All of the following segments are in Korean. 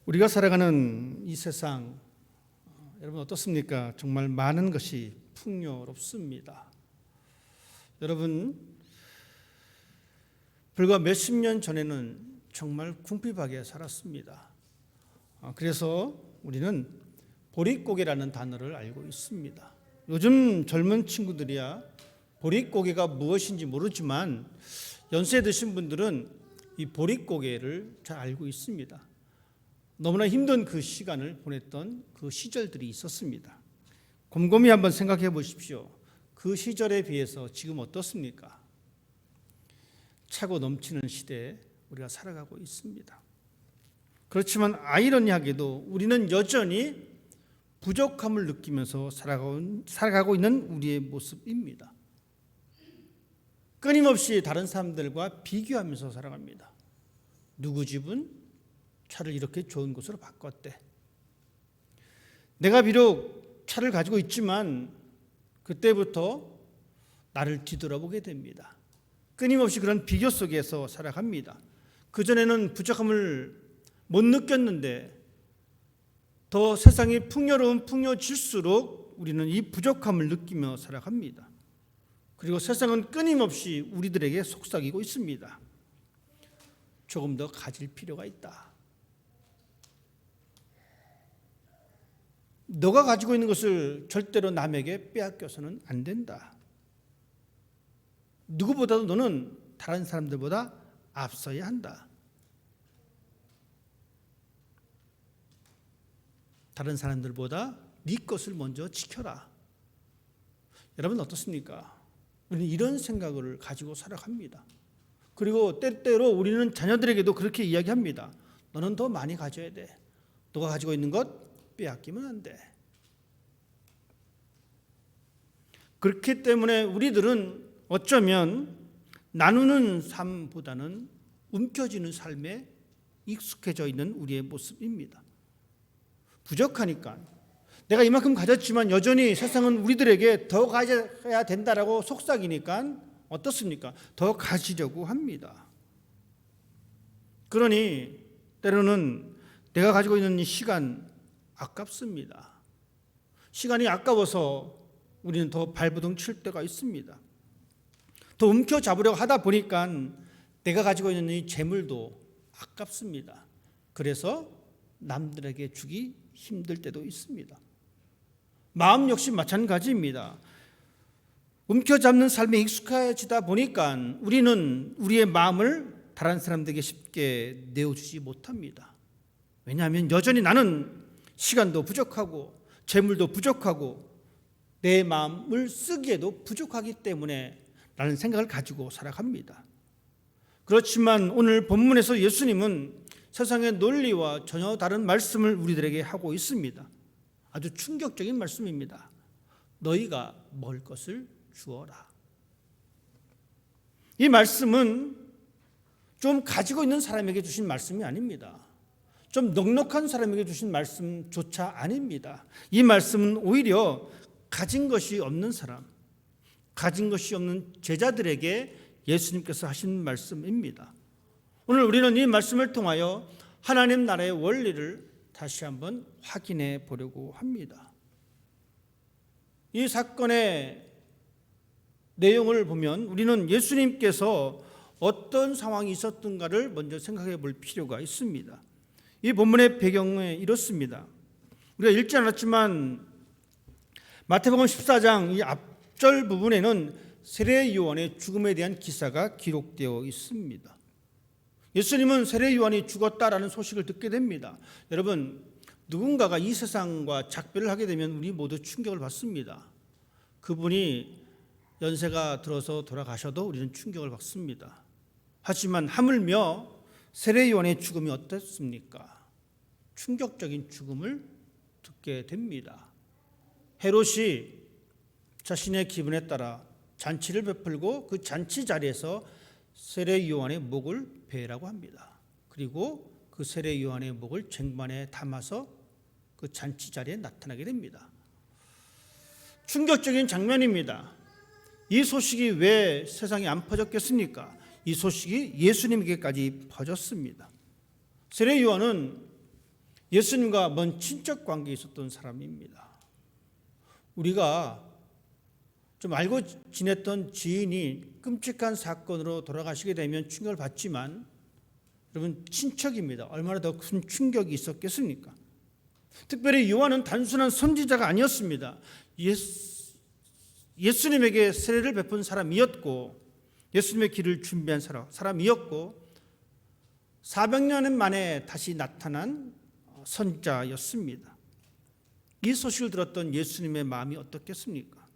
우리가 살아가는 이 세상, 여러분 어떻습니까? 정말 많은 것이 풍요롭습니다. 여러분, 불과 몇십 년 전에는 정말 궁핍하게 살았습니다. 그래서 우리는 보릿고개라는 단어를 알고 있습니다. 요즘 젊은 친구들이야 보릿고개가 무엇인지 모르지만 연세 드신 분들은 이 보릿고개를 잘 알고 있습니다. 너무나 힘든 그 시간을 보냈던 그 시절들이 있었습니다. 곰곰이 한번 생각해 보십시오. 그 시절에 비해서 지금 어떻습니까? 차고 넘치는 시대에 우리가 살아가고 있습니다. 그렇지만 아이러니하게도 우리는 여전히 부족함을 느끼면서 살아가고 있는 우리의 모습입니다. 끊임없이 다른 사람들과 비교하면서 살아갑니다. 누구 집은 차를 이렇게 좋은 곳으로 바꿨대. 내가 비록 차를 가지고 있지만 그때부터 나를 뒤돌아보게 됩니다. 끊임없이 그런 비교 속에서 살아갑니다. 그전에는 부족함을 못 느꼈는데 더 세상이 풍요질수록 우리는 이 부족함을 느끼며 살아갑니다. 그리고 세상은 끊임없이 우리들에게 속삭이고 있습니다. 조금 더 가질 필요가 있다. 너가 가지고 있는 것을 절대로 남에게 빼앗겨서는 안 된다. 누구보다도 너는 다른 사람들보다 앞서야 한다. 다른 사람들보다 네 것을 먼저 지켜라. 여러분 어떻습니까? 우리는 이런 생각을 가지고 살아갑니다. 그리고 때때로 우리는 자녀들에게도 그렇게 이야기합니다. 너는 더 많이 가져야 돼. 너가 가지고 있는 것 빼앗기면 안 돼. 그렇기 때문에 우리들은 어쩌면 나누는 삶보다는 움켜쥐는 삶에 익숙해져 있는 우리의 모습입니다. 부족하니까 내가 이만큼 가졌지만 여전히 세상은 우리들에게 더 가져야 된다라고 속삭이니까 어떻습니까? 더 가지려고 합니다. 그러니 때로는 내가 가지고 있는 이 시간 아깝습니다. 시간이 아까워서 우리는 더 발버둥 칠 때가 있습니다. 더 움켜잡으려고 하다 보니까 내가 가지고 있는 이 재물도 아깝습니다. 그래서 남들에게 주기 힘들 때도 있습니다. 마음 역시 마찬가지입니다. 움켜잡는 삶에 익숙해지다 보니까 우리는 우리의 마음을 다른 사람들에게 쉽게 내어주지 못합니다. 왜냐하면 여전히 나는 시간도 부족하고 재물도 부족하고 내 마음을 쓰기에도 부족하기 때문에 라는 생각을 가지고 살아갑니다. 그렇지만 오늘 본문에서 예수님은 세상의 논리와 전혀 다른 말씀을 우리들에게 하고 있습니다. 아주 충격적인 말씀입니다. 너희가 먹을 것을 주어라. 이 말씀은 좀 가지고 있는 사람에게 주신 말씀이 아닙니다. 좀 넉넉한 사람에게 주신 말씀조차 아닙니다. 이 말씀은 오히려 가진 것이 없는 사람, 가진 것이 없는 제자들에게 예수님께서 하신 말씀입니다. 오늘 우리는 이 말씀을 통하여 하나님 나라의 원리를 다시 한번 확인해 보려고 합니다. 이 사건의 내용을 보면 우리는 예수님께서 어떤 상황이 있었던가를 먼저 생각해 볼 필요가 있습니다. 이 본문의 배경은 이렇습니다. 우리가 읽지 않았지만 마태복음 14장 이 앞절 부분에는 세례 요한의 죽음에 대한 기사가 기록되어 있습니다. 예수님은 세례 요한이 죽었다라는 소식을 듣게 됩니다. 여러분, 누군가가 이 세상과 작별을 하게 되면 우리 모두 충격을 받습니다. 그분이 연세가 들어서 돌아가셔도 우리는 충격을 받습니다. 하지만 하물며 세례 요한의 죽음이 어땠습니까? 충격적인 죽음을 듣게 됩니다. 헤롯이 자신의 기분에 따라 잔치를 베풀고 그 잔치 자리에서 세례 요한의 목을 베라고 합니다. 그리고 그 세례 요한의 목을 쟁반에 담아서 그 잔치 자리에 나타나게 됩니다. 충격적인 장면입니다. 이 소식이 왜 세상에 안 퍼졌겠습니까? 이 소식이 예수님에게까지 퍼졌습니다. 세례 요한은 예수님과 먼 친척 관계에 있었던 사람입니다. 우리가 좀 알고 지냈던 지인이 끔찍한 사건으로 돌아가시게 되면 충격을 받지만 여러분, 친척입니다. 얼마나 더 큰 충격이 있었겠습니까? 특별히 요한은 단순한 선지자가 아니었습니다. 예수님에게 세례를 베푼 사람이었고 예수님의 길을 준비한 사람이었고 400년 만에 다시 나타난 선지자였습니다. 이 소식을 들었던 예수님의 마음이 어떻겠습니까?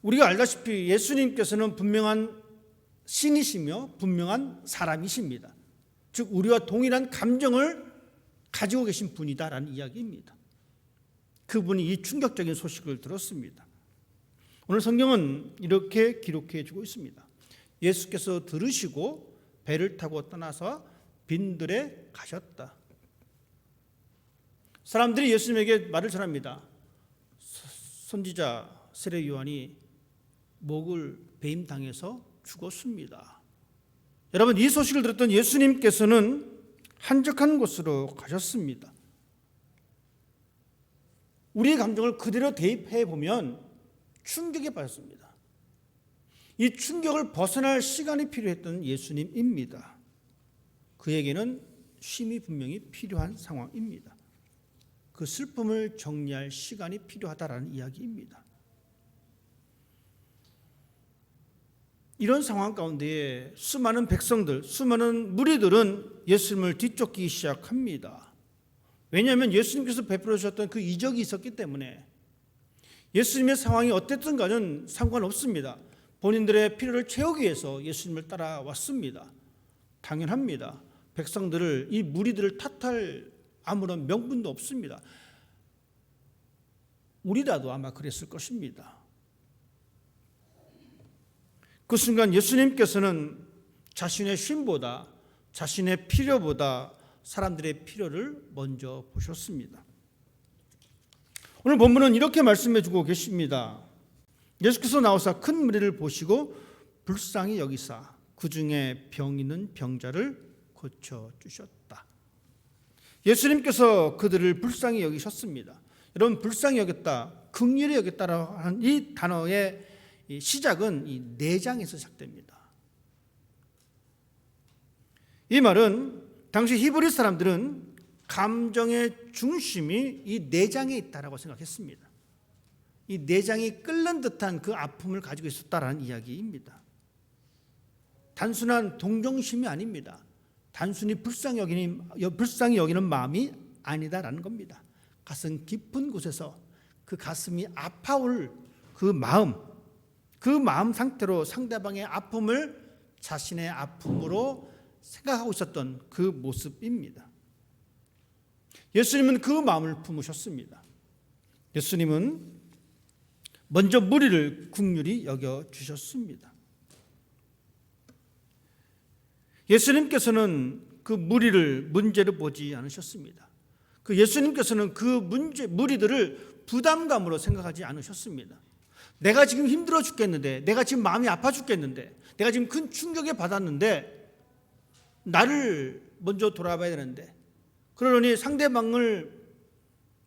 우리가 알다시피 예수님께서는 분명한 신이시며 분명한 사람이십니다. 즉 우리와 동일한 감정을 가지고 계신 분이다라는 이야기입니다. 그분이 이 충격적인 소식을 들었습니다. 오늘 성경은 이렇게 기록해 주고 있습니다. 예수께서 들으시고 배를 타고 떠나서 빈들에 가셨다. 사람들이 예수님에게 말을 전합니다. 선지자 세례 요한이 목을 배임당해서 죽었습니다. 여러분, 이 소식을 들었던 예수님께서는 한적한 곳으로 가셨습니다. 우리의 감정을 그대로 대입해 보면 충격에 빠졌습니다. 이 충격을 벗어날 시간이 필요했던 예수님입니다. 그에게는 쉼이 분명히 필요한 상황입니다. 그 슬픔을 정리할 시간이 필요하다라는 이야기입니다. 이런 상황 가운데 수많은 백성들, 수많은 무리들은 예수님을 뒤쫓기 시작합니다. 왜냐하면 예수님께서 베풀어 주셨던 그 이적이 있었기 때문에 예수님의 상황이 어땠든 간은 상관없습니다. 본인들의 필요를 채우기 위해서 예수님을 따라왔습니다. 당연합니다. 백성들을, 이 무리들을 탓할 아무런 명분도 없습니다. 우리라도 아마 그랬을 것입니다. 그 순간 예수님께서는 자신의 쉼보다, 자신의 필요보다 사람들의 필요를 먼저 보셨습니다. 오늘 본문은 이렇게 말씀해 주고 계십니다. 예수께서 나오사 큰 무리를 보시고 불쌍히 여기사 그 중에 병 있는 병자를 고쳐주셨다. 예수님께서 그들을 불쌍히 여기셨습니다. 여러분, 불쌍히 여겼다, 긍휼히 여겼다라고 하는 이 단어의 시작은 이 내장에서 시작됩니다. 이 말은 당시 히브리 사람들은 감정의 중심이 이 내장에 있다라고 생각했습니다. 이 내장이 끓는 듯한 그 아픔을 가지고 있었다라는 이야기입니다. 단순한 동정심이 아닙니다. 단순히 불쌍히 여기는 마음이 아니다라는 겁니다. 가슴 깊은 곳에서 그 가슴이 아파올 그 마음 상태로 상대방의 아픔을 자신의 아픔으로 생각하고 있었던 그 모습입니다. 예수님은 그 마음을 품으셨습니다. 예수님은 먼저 무리를 긍휼히 여겨주셨습니다. 예수님께서는 그 무리를 문제로 보지 않으셨습니다. 예수님께서는 그 무리들을 부담감으로 생각하지 않으셨습니다. 내가 지금 힘들어 죽겠는데, 내가 지금 마음이 아파 죽겠는데, 내가 지금 큰 충격에 받았는데 나를 먼저 돌아봐야 되는데, 그러니 상대방을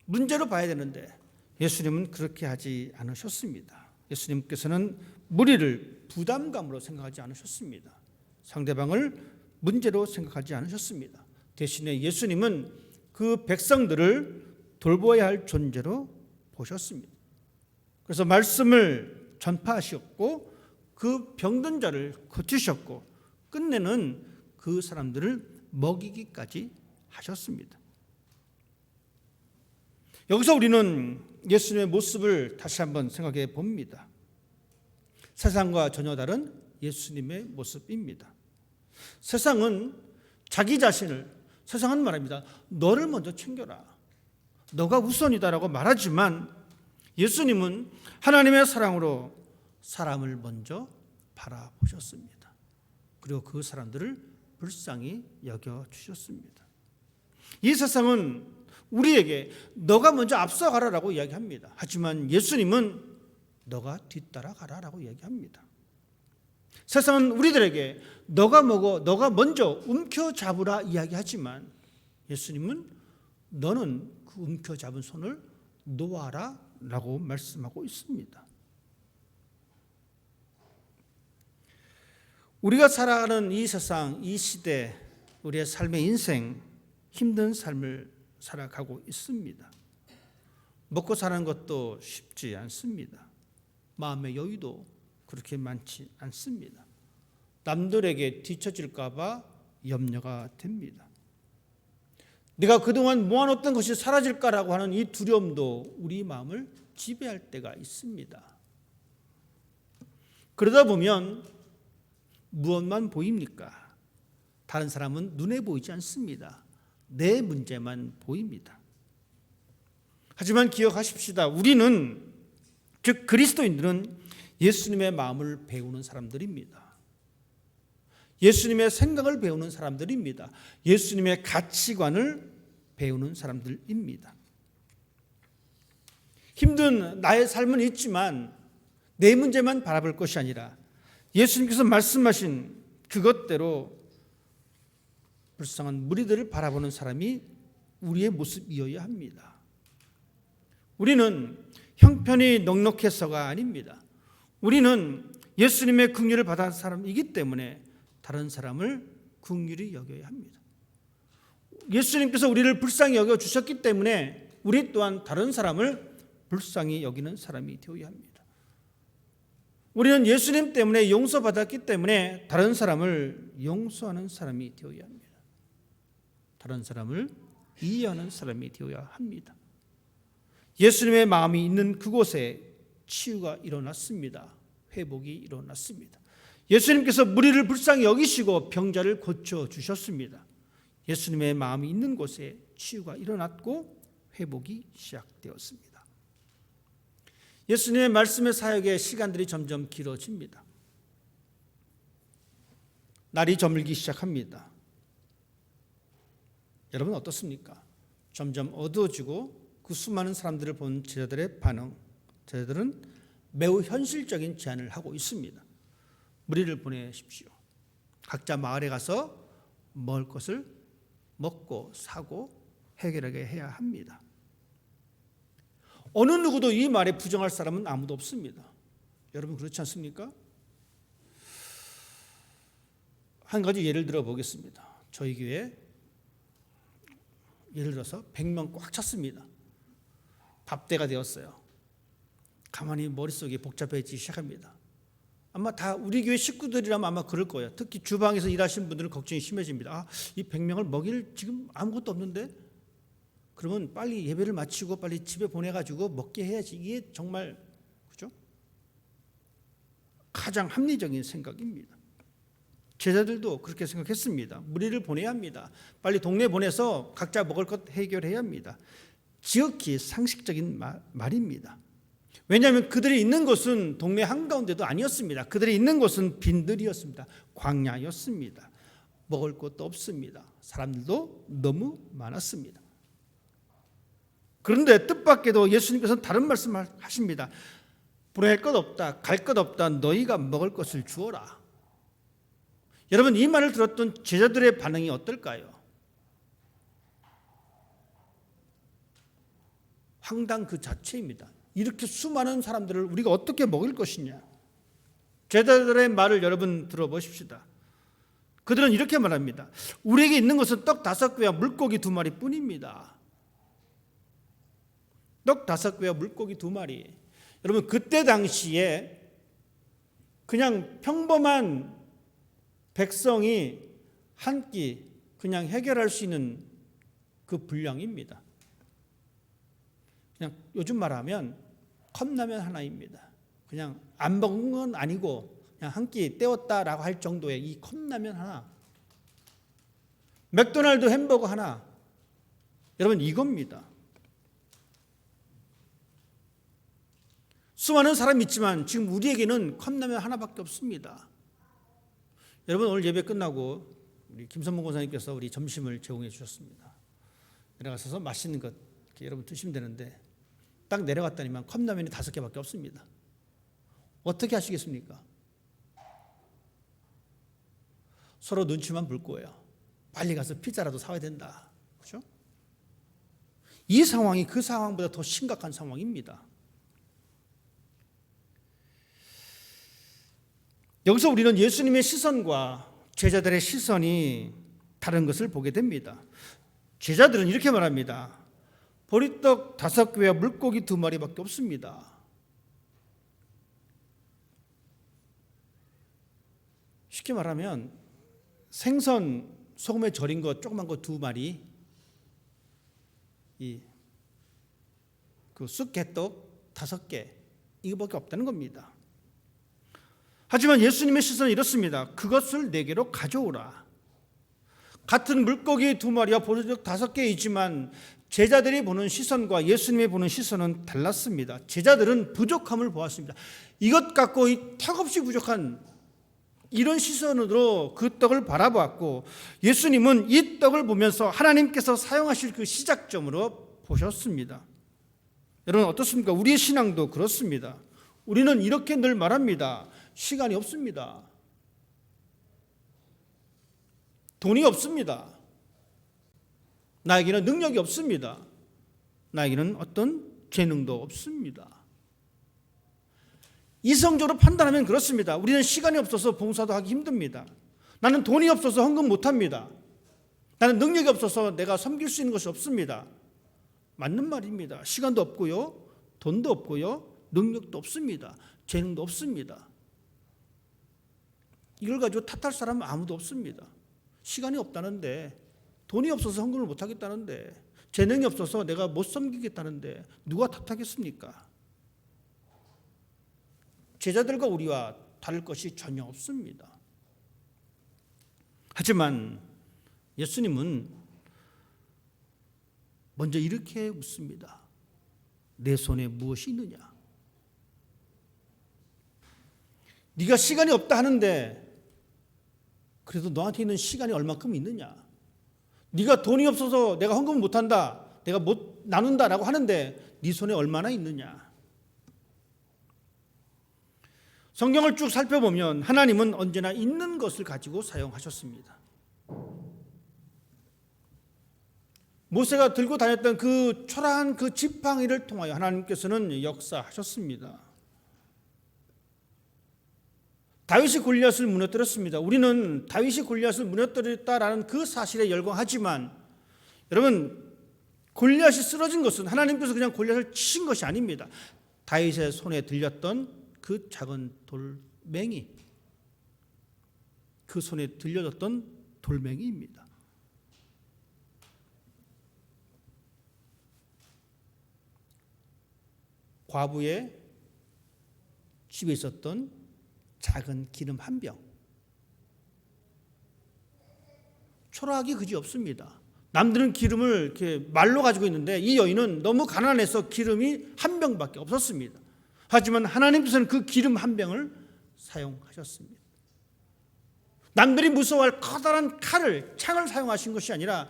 문제로 봐야 되는데, 예수님은 그렇게 하지 않으셨습니다. 예수님께서는 무리를 부담감으로 생각하지 않으셨습니다. 상대방을 문제로 생각하지 않으셨습니다. 대신에 예수님은 그 백성들을 돌보아야 할 존재로 보셨습니다. 그래서 말씀을 전파하셨고 그 병든 자를 고치셨고 끝내는 그 사람들을 먹이기까지 하셨습니다. 여기서 우리는 예수님의 모습을 다시 한번 생각해 봅니다. 세상과 전혀 다른 예수님의 모습입니다. 세상은 자기 자신을, 세상은 말합니다. 너를 먼저 챙겨라, 너가 우선이다라고 말하지만 예수님은 하나님의 사랑으로 사람을 먼저 바라보셨습니다. 그리고 그 사람들을 불쌍히 여겨주셨습니다. 이 세상은 우리에게 너가 먼저 앞서가라라고 이야기합니다. 하지만 예수님은 너가 뒤따라가라라고 이야기합니다. 세상은 우리들에게 너가 먹어, 너가 먼저 움켜잡으라 이야기하지만 예수님은 너는 그 움켜잡은 손을 놓아라 라고 말씀하고 있습니다. 우리가 살아가는 이 세상, 이 시대, 우리의 삶의 인생, 힘든 삶을 살아가고 있습니다. 먹고 사는 것도 쉽지 않습니다. 마음의 여유도 그렇게 많지 않습니다. 남들에게 뒤처질까 봐 염려가 됩니다. 내가 그동안 모아놓던 것이 사라질까라고 하는 이 두려움도 우리 마음을 지배할 때가 있습니다. 그러다 보면 무엇만 보입니까? 다른 사람은 눈에 보이지 않습니다. 내 문제만 보입니다. 하지만 기억하십시다. 우리는, 즉 그리스도인들은 예수님의 마음을 배우는 사람들입니다. 예수님의 생각을 배우는 사람들입니다. 예수님의 가치관을 배우는 사람들입니다. 힘든 나의 삶은 있지만 내 문제만 바라볼 것이 아니라 예수님께서 말씀하신 그것대로 불쌍한 무리들을 바라보는 사람이 우리의 모습이어야 합니다. 우리는 형편이 넉넉해서가 아닙니다. 우리는 예수님의 긍휼을 받은 사람이기 때문에 다른 사람을 긍휼히 여겨야 합니다. 예수님께서 우리를 불쌍히 여겨주셨기 때문에 우리 또한 다른 사람을 불쌍히 여기는 사람이 되어야 합니다. 우리는 예수님 때문에 용서받았기 때문에 다른 사람을 용서하는 사람이 되어야 합니다. 다른 사람을 이해하는 사람이 되어야 합니다. 예수님의 마음이 있는 그곳에 치유가 일어났습니다. 회복이 일어났습니다. 예수님께서 무리를 불쌍히 여기시고 병자를 고쳐주셨습니다. 예수님의 마음이 있는 곳에 치유가 일어났고 회복이 시작되었습니다. 예수님의 말씀의 사역의 시간들이 점점 길어집니다. 날이 저물기 시작합니다. 여러분 어떻습니까? 점점 어두워지고 그 수많은 사람들을 본 제자들의 반응, 제자들은 매우 현실적인 제안을 하고 있습니다. 무리를 보내십시오. 각자 마을에 가서 먹을 것을 먹고 사고 해결하게 해야 합니다. 어느 누구도 이 말에 부정할 사람은 아무도 없습니다. 여러분 그렇지 않습니까? 한 가지 예를 들어 보겠습니다. 저희 교회 예를 들어서 100명 꽉 찼습니다. 밥때가 되었어요. 가만히 머릿속이 복잡해지기 시작합니다. 아마 다 우리 교회 식구들이라면 아마 그럴 거예요. 특히 주방에서 일하시는 분들은 걱정이 심해집니다. 이 100명을 먹일 지금 아무것도 없는데 그러면 빨리 예배를 마치고 빨리 집에 보내가지고 먹게 해야지. 이게 정말 그죠? 가장 합리적인 생각입니다. 제자들도 그렇게 생각했습니다. 무리를 보내야 합니다. 빨리 동네 보내서 각자 먹을 것 해결해야 합니다. 지극히 상식적인 말입니다. 왜냐하면 그들이 있는 곳은 동네 한가운데도 아니었습니다. 그들이 있는 곳은 빈들이었습니다. 광야였습니다. 먹을 것도 없습니다. 사람들도 너무 많았습니다. 그런데 뜻밖에도 예수님께서는 다른 말씀을 하십니다. 보낼 것 없다, 갈 것 없다, 너희가 먹을 것을 주어라. 여러분 이 말을 들었던 제자들의 반응이 어떨까요? 황당 그 자체입니다. 이렇게 수많은 사람들을 우리가 어떻게 먹일 것이냐. 제자들의 말을 여러분 들어보십시다. 그들은 이렇게 말합니다. 우리에게 있는 것은 떡 5개와 물고기 2마리 뿐입니다. 떡 5개와 물고기 2마리. 여러분 그때 당시에 그냥 평범한 백성이 한 끼 그냥 해결할 수 있는 그 분량입니다. 그냥 요즘 말하면 컵라면 하나입니다. 그냥 안 먹은 건 아니고 그냥 한 끼 때웠다라고 할 정도의 이 컵라면 하나, 맥도날드 햄버거 하나, 여러분 이겁니다. 수많은 사람이 있지만 지금 우리에게는 컵라면 하나밖에 없습니다. 여러분 오늘 예배 끝나고 우리 김선봉 권사님께서 우리 점심을 제공해 주셨습니다. 내려가서 맛있는 것 여러분 드시면 되는데 딱 내려갔더니만 컵라면이 5개밖에 없습니다. 어떻게 하시겠습니까? 서로 눈치만 볼 거예요. 빨리 가서 피자라도 사와야 된다. 그렇죠? 이 상황이 그 상황보다 더 심각한 상황입니다. 여기서 우리는 예수님의 시선과 제자들의 시선이 다른 것을 보게 됩니다. 제자들은 이렇게 말합니다. 보리떡 5개와 물고기 2마리밖에 없습니다. 쉽게 말하면 생선 소금에 절인 거 조그만 거 2마리, 그 쑥개떡 5개, 이거밖에 없다는 겁니다. 하지만 예수님의 시선은 이렇습니다. 그것을 내게로 가져오라. 같은 물고기 2마리와 보리떡 5개이지만 제자들이 보는 시선과 예수님이 보는 시선은 달랐습니다. 제자들은 부족함을 보았습니다. 이것 갖고 턱없이 부족한 이런 시선으로 그 떡을 바라보았고, 예수님은 이 떡을 보면서 하나님께서 사용하실 그 시작점으로 보셨습니다. 여러분 어떻습니까? 우리의 신앙도 그렇습니다. 우리는 이렇게 늘 말합니다. 시간이 없습니다. 돈이 없습니다. 나에게는 능력이 없습니다. 나에게는 어떤 재능도 없습니다. 이성적으로 판단하면 그렇습니다. 우리는 시간이 없어서 봉사도 하기 힘듭니다. 나는 돈이 없어서 헌금 못합니다. 나는 능력이 없어서 내가 섬길 수 있는 것이 없습니다. 맞는 말입니다. 시간도 없고요, 돈도 없고요, 능력도 없습니다. 재능도 없습니다. 이걸 가지고 탓할 사람은 아무도 없습니다. 시간이 없다는데, 돈이 없어서 헌금을 못하겠다는데, 재능이 없어서 내가 못 섬기겠다는데 누가 탓하겠습니까? 제자들과 우리와 다를 것이 전혀 없습니다. 하지만 예수님은 먼저 이렇게 묻습니다. 내 손에 무엇이 있느냐? 네가 시간이 없다 하는데 그래도 너한테 있는 시간이 얼마큼 있느냐? 네가 돈이 없어서 내가 헌금을 못한다, 내가 못 나눈다라고 하는데 네 손에 얼마나 있느냐? 성경을 쭉 살펴보면 하나님은 언제나 있는 것을 가지고 사용하셨습니다. 모세가 들고 다녔던 그 초라한 그 지팡이를 통하여 하나님께서는 역사하셨습니다. 다윗이 골리앗을 무너뜨렸습니다. 우리는 다윗이 골리앗을 무너뜨렸다라는 그 사실에 열광하지만, 여러분, 골리앗이 쓰러진 것은 하나님께서 그냥 골리앗을 치신 것이 아닙니다. 다윗의 손에 들렸던 그 작은 돌멩이, 그 손에 들려졌던 돌멩이입니다. 과부의 집에 있었던 작은 기름 한 병, 초라하기 그지 없습니다. 남들은 기름을 이렇게 말로 가지고 있는데 이 여인은 너무 가난해서 기름이 한 병밖에 없었습니다. 하지만 하나님께서는 그 기름 한 병을 사용하셨습니다. 남들이 무서워할 커다란 칼을, 창을 사용하신 것이 아니라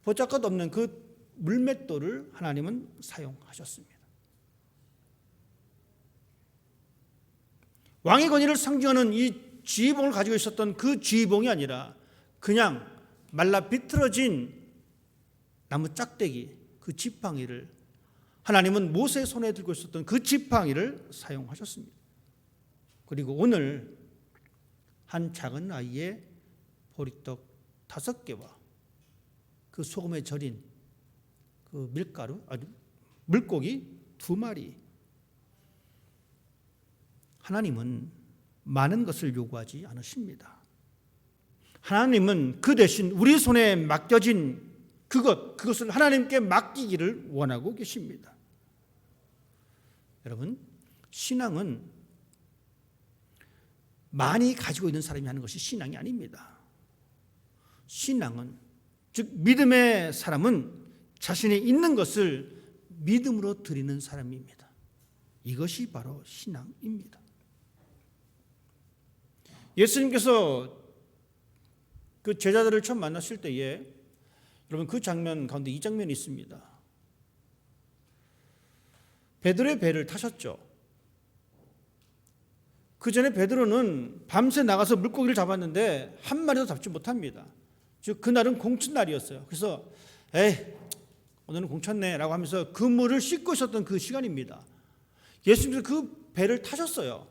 보잘것없는 그 물맷돌을 하나님은 사용하셨습니다. 왕의 권위를 상징하는 이 지휘봉을 가지고 있었던 그 지휘봉이 아니라 그냥 말라 비틀어진 나무 짝대기, 그 지팡이를, 하나님은 모세의 손에 들고 있었던 그 지팡이를 사용하셨습니다. 그리고 오늘 한 작은 아이의 보리떡 5개와 그 소금에 절인 그 밀가루, 물고기 2마리. 하나님은 많은 것을 요구하지 않으십니다. 하나님은 그 대신 우리 손에 맡겨진 그것을 하나님께 맡기기를 원하고 계십니다. 여러분, 신앙은 많이 가지고 있는 사람이 하는 것이 신앙이 아닙니다. 신앙은, 즉 믿음의 사람은 자신이 있는 것을 믿음으로 드리는 사람입니다. 이것이 바로 신앙입니다. 예수님께서 그 제자들을 처음 만났을 때에, 여러분 그 장면 가운데 이 장면이 있습니다. 베드로의 배를 타셨죠. 그 전에 베드로는 밤새 나가서 물고기를 잡았는데 한 마리도 잡지 못합니다. 즉 그날은 공춘날이었어요. 그래서 오늘은 공쳤네라고 하면서 그물을 씻고 있었던 그 시간입니다. 예수님께서 그 배를 타셨어요.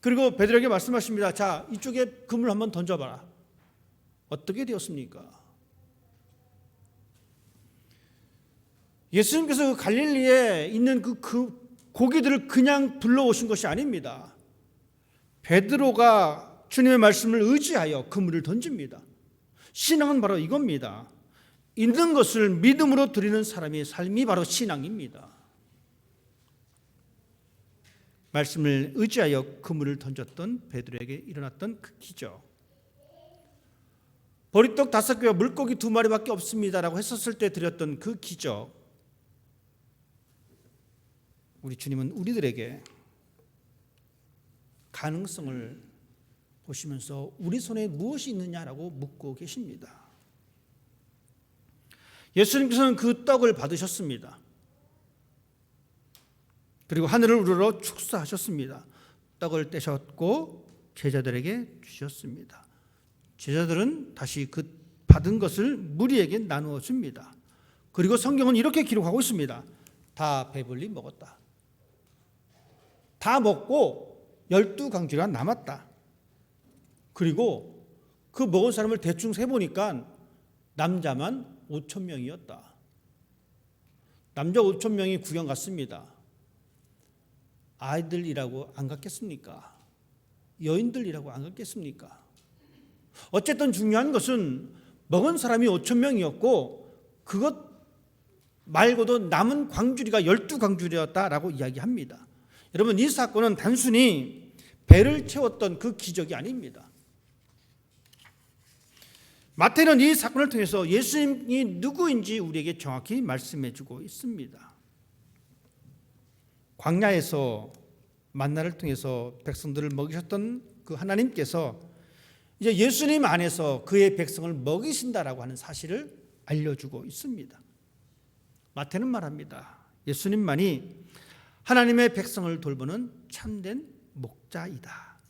그리고 베드로에게 말씀하십니다. 자, 이쪽에 그물 한번 던져봐라. 어떻게 되었습니까? 예수님께서 갈릴리에 있는 그 고기들을 그냥 불러오신 것이 아닙니다. 베드로가 주님의 말씀을 의지하여 그물을 던집니다. 신앙은 바로 이겁니다. 있는 것을 믿음으로 드리는 사람의 삶이 바로 신앙입니다. 말씀을 의지하여 그물을 던졌던 베드로에게 일어났던 그 기적. 보리떡 5개와 물고기 2마리밖에 없습니다라고 했었을 때 드렸던 그 기적. 우리 주님은 우리들에게 가능성을 보시면서 우리 손에 무엇이 있느냐라고 묻고 계십니다. 예수님께서는 그 떡을 받으셨습니다. 그리고 하늘을 우러러 축사하셨습니다. 떡을 떼셨고 제자들에게 주셨습니다. 제자들은 다시 그 받은 것을 무리에게 나누어 줍니다. 그리고 성경은 이렇게 기록하고 있습니다. 다 배불리 먹었다. 다 먹고 12강쥐가 남았다. 그리고 그 먹은 사람을 대충 세보니까 남자만 5,000명이었다. 남자 5,000명이 구경 갔습니다. 아이들이라고 안 갔겠습니까? 여인들이라고 안 갔겠습니까? 어쨌든 중요한 것은 먹은 사람이 5,000명이었고 그것 말고도 남은 광주리가 12광주리였다라고 이야기합니다. 여러분, 이 사건은 단순히 배를 채웠던 그 기적이 아닙니다. 마태는 이 사건을 통해서 예수님이 누구인지 우리에게 정확히 말씀해주고 있습니다. 광야에서 만나를 통해서 백성들을 먹이셨던 그 하나님께서 이제 예수님 안에서 그의 백성을 먹이신다라고 하는 사실을 알려주고 있습니다. 마태는 말합니다. 예수님만이 하나님의 백성을 돌보는 참된 목자이다.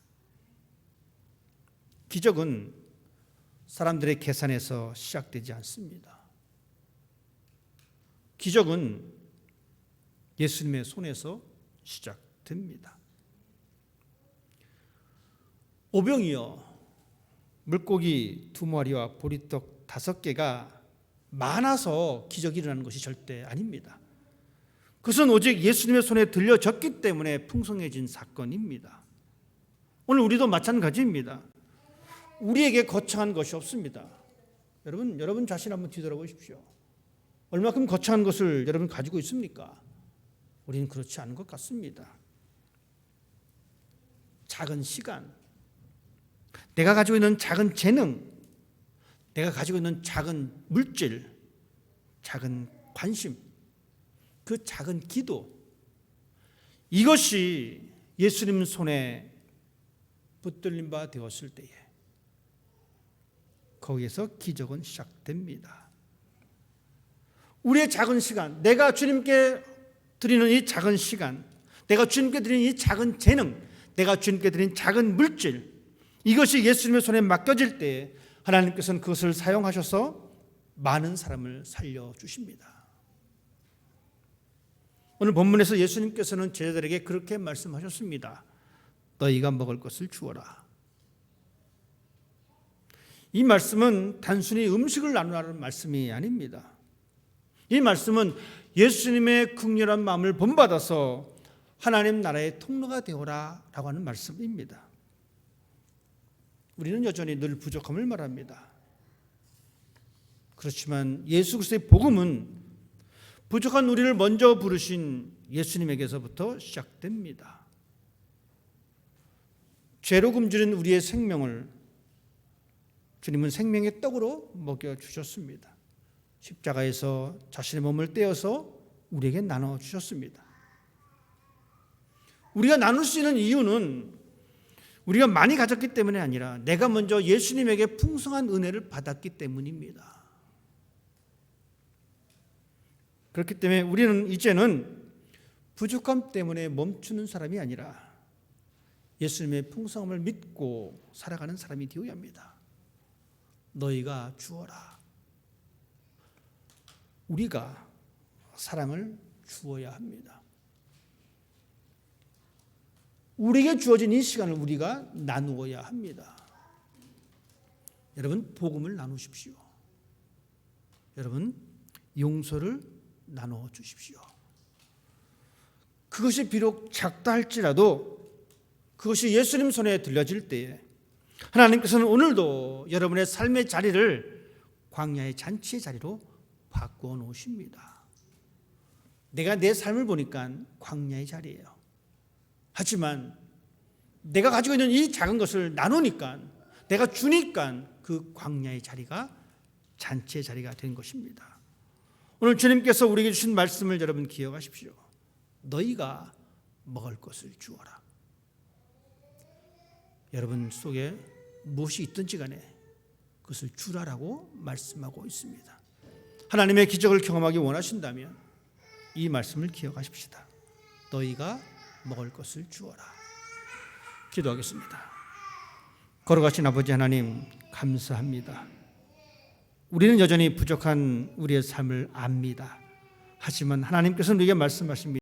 기적은 사람들의 계산에서 시작되지 않습니다. 기적은 예수님의 손에서 시작됩니다. 오병이어 물고기 2마리와 보리떡 5개가 많아서 기적이 일어나는 것이 절대 아닙니다. 그것은 오직 예수님의 손에 들려졌기 때문에 풍성해진 사건입니다. 오늘 우리도 마찬가지입니다. 우리에게 거창한 것이 없습니다. 여러분 자신 한번 뒤돌아보십시오. 얼마큼 거창한 것을 여러분 가지고 있습니까? 우리는 그렇지 않은 것 같습니다. 작은 시간, 내가 가지고 있는 작은 재능, 내가 가지고 있는 작은 물질, 작은 관심, 그 작은 기도, 이것이 예수님 손에 붙들린 바 되었을 때에 거기에서 기적은 시작됩니다. 우리의 작은 시간, 내가 주님께 드리는 이 작은 시간, 내가 주님께 드리는 이 작은 재능, 내가 주님께 드리는 작은 물질, 이것이 예수님의 손에 맡겨질 때 하나님께서는 그것을 사용하셔서 많은 사람을 살려주십니다. 오늘 본문에서 예수님께서는 제자들에게 그렇게 말씀하셨습니다. 너희가 먹을 것을 주어라. 이 말씀은 단순히 음식을 나누라는 말씀이 아닙니다. 이 말씀은 예수님의 극렬한 마음을 본받아서 하나님 나라의 통로가 되어라 라고 하는 말씀입니다. 우리는 여전히 늘 부족함을 말합니다. 그렇지만 예수 그리스도의 복음은 부족한 우리를 먼저 부르신 예수님에게서부터 시작됩니다. 죄로 굶주린 우리의 생명을 주님은 생명의 떡으로 먹여주셨습니다. 십자가에서 자신의 몸을 떼어서 우리에게 나눠주셨습니다. 우리가 나눌 수 있는 이유는 우리가 많이 가졌기 때문이 아니라 내가 먼저 예수님에게 풍성한 은혜를 받았기 때문입니다. 그렇기 때문에 우리는 이제는 부족함 때문에 멈추는 사람이 아니라 예수님의 풍성함을 믿고 살아가는 사람이 되어야 합니다. 너희가 주어라. 우리가 사랑을 주어야 합니다. 우리에게 주어진 이 시간을 우리가 나누어야 합니다. 여러분, 복음을 나누십시오. 여러분, 용서를 나누어 주십시오. 그것이 비록 작다 할지라도 그것이 예수님 손에 들려질 때에 하나님께서는 오늘도 여러분의 삶의 자리를 광야의 잔치의 자리로 바꾸어 놓으십니다. 내가 내 삶을 보니까 광야의 자리예요. 하지만 내가 가지고 있는 이 작은 것을 나누니까, 내가 주니까 그 광야의 자리가 잔치의 자리가 된 것입니다. 오늘 주님께서 우리에게 주신 말씀을 여러분 기억하십시오. 너희가 먹을 것을 주어라. 여러분 속에 무엇이 있든지 간에 그것을 주라라고 말씀하고 있습니다. 하나님의 기적을 경험하기 원하신다면 이 말씀을 기억하십시다. 너희가 먹을 것을 주어라. 기도하겠습니다. 걸어가신 아버지 하나님, 감사합니다. 우리는 여전히 부족한 우리의 삶을 압니다. 하지만 하나님께서는 우리에게 말씀하십니다.